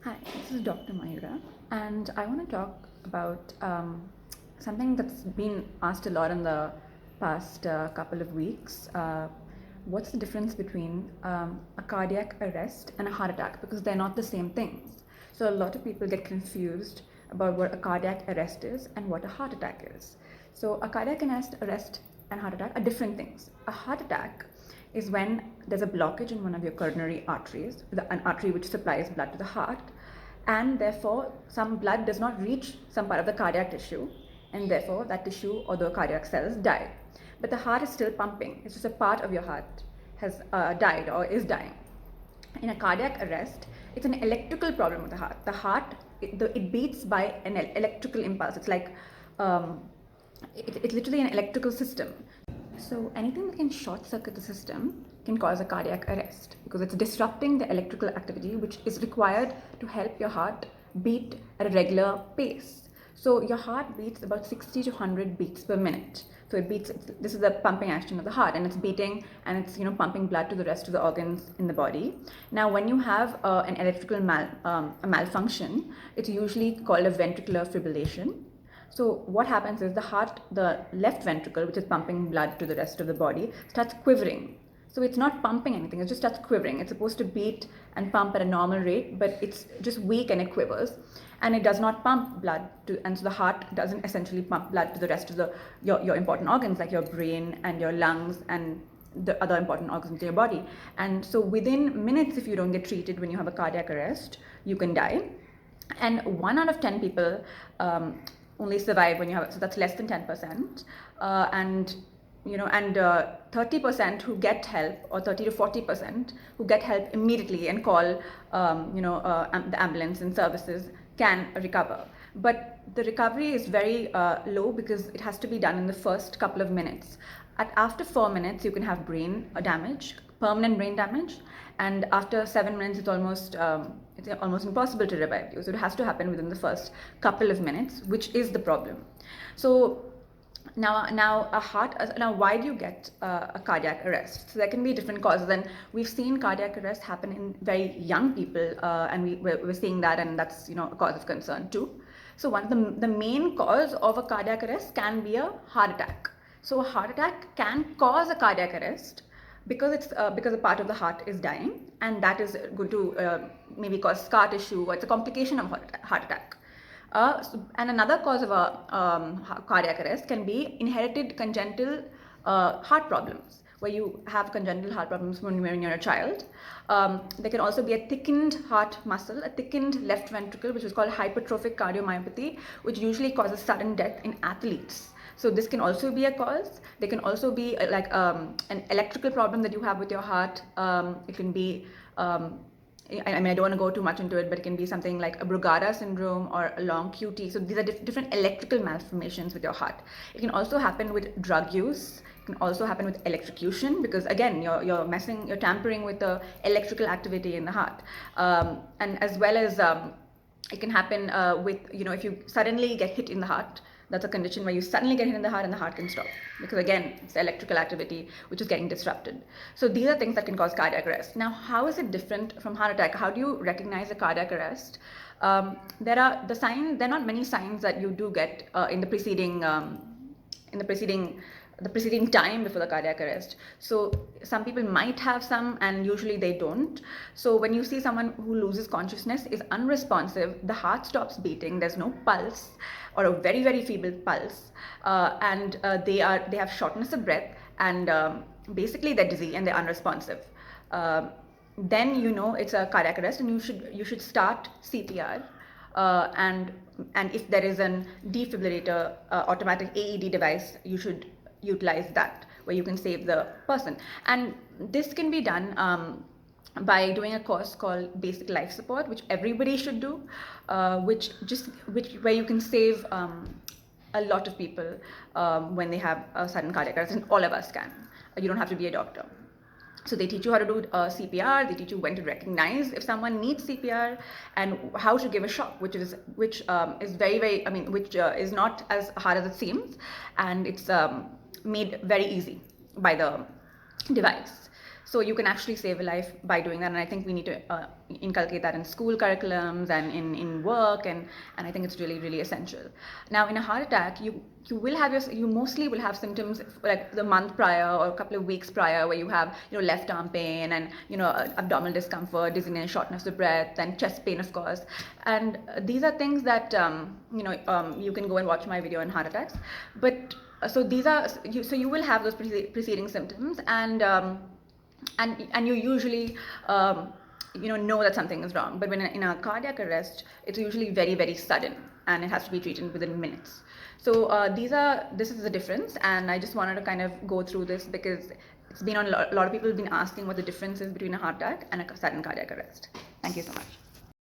Hi, this is Dr. Mayura, and I want to talk about something that's been asked a lot in the past couple of weeks. What's the difference between a cardiac arrest and a heart attack? Because they're not the same things. So, a lot of people get confused about what a cardiac arrest is and what a heart attack is. So, a cardiac arrest and heart attack are different things. A heart attack is when there's a blockage in one of your coronary arteries, an artery which supplies blood to the heart, and therefore some blood does not reach some part of the cardiac tissue, and therefore that tissue or the cardiac cells die. But the heart is still pumping. It's just a part of your heart has died or is dying. In a cardiac arrest, it's an electrical problem with the heart. The heart, it beats by an electrical impulse. It's like it's literally an electrical system. So anything that can short circuit the system can cause a cardiac arrest because it's disrupting the electrical activity which is required to help your heart beat at a regular pace. So your heart beats about 60 to 100 beats per minute. So it beats, this is the pumping action of the heart, and it's beating and it's pumping blood to the rest of the organs in the body. Now when you have an electrical a malfunction, it's usually called a ventricular fibrillation. So what happens is the left ventricle, which is pumping blood to the rest of the body, starts quivering. So it's not pumping anything, it just starts quivering. It's supposed to beat and pump at a normal rate, but it's just weak and it quivers. And it does not pump blood and so the heart doesn't essentially pump blood to the rest of your important organs like your brain and your lungs and the other important organs in your body. And so within minutes, if you don't get treated when you have a cardiac arrest, you can die. And 1 out of 10 people only survive when you have, so that's less than 10%, and 30% who get help, or 30 to 40% who get help immediately and call the ambulance and services can recover. But the recovery is very low because it has to be done in the first couple of minutes. After 4 minutes, you can have brain damage, permanent brain damage, and after 7 minutes, it's almost impossible to revive you. So it has to happen within the first couple of minutes, which is the problem. So now why do you get a cardiac arrest? So there can be different causes, and we've seen cardiac arrest happen in very young people, and we're seeing that, and that's a cause of concern too. So one of the main cause of a cardiac arrest can be a heart attack. So a heart attack can cause a cardiac arrest because a part of the heart is dying, and that is going to maybe cause scar tissue, or it's a complication of heart attack. And another cause of a cardiac arrest can be inherited congenital heart problems, where you have congenital heart problems when you're a child. There can also be a thickened heart muscle, a thickened left ventricle, which is called hypertrophic cardiomyopathy, which usually causes sudden death in athletes. So this can also be a cause. There can also be an electrical problem that you have with your heart. It can be I don't want to go too much into it, but it can be something like a Brugada syndrome or a long QT. So these are different electrical malformations with your heart. It can also happen with drug use. It can also happen with electrocution, because again, you're tampering with the electrical activity in the heart. And as well as it can happen with, if you suddenly get hit in the heart. That's a condition where you suddenly get hit in the heart and the heart can stop, because again, it's electrical activity which is getting disrupted. So these are things that can cause cardiac arrest. Now, how is it different from heart attack? How do you recognize a cardiac arrest? There are not many signs that you do get in the preceding time before the cardiac arrest. So some people might have some, and usually they don't. So when you see someone who loses consciousness, is unresponsive, the heart stops beating, there's no pulse, or a very, very feeble pulse, and they have shortness of breath, and basically they're dizzy and they're unresponsive, then it's a cardiac arrest, and you should start CPR. And if there is an defibrillator, automatic AED device, you should utilize that, where you can save the person. And this can be done by doing a course called Basic Life Support, which everybody should do, where you can save a lot of people when they have a sudden cardiac arrest, and all of us can. You don't have to be a doctor. So they teach you how to do CPR. They teach you when to recognize if someone needs CPR, and how to give a shock, which is very, very, which is not as hard as it seems, and it's made very easy by the device. So you can actually save a life by doing that, and I think we need to inculcate that in school curriculums and in work, and I think it's really, really essential. Now, in a heart attack, you mostly will have symptoms like the month prior or a couple of weeks prior, where you have left arm pain and abdominal discomfort, dizziness, shortness of breath, and chest pain, of course. And these are things that you can go and watch my video on heart attacks. But so these are so you will have those preceding symptoms, and you usually know that something is wrong. But when in a cardiac arrest, it's usually very, very sudden, and it has to be treated within minutes. So this is the difference, and I just wanted to kind of go through this because it's been on a lot of people have been asking what the difference is between a heart attack and a sudden cardiac arrest. Thank you so much.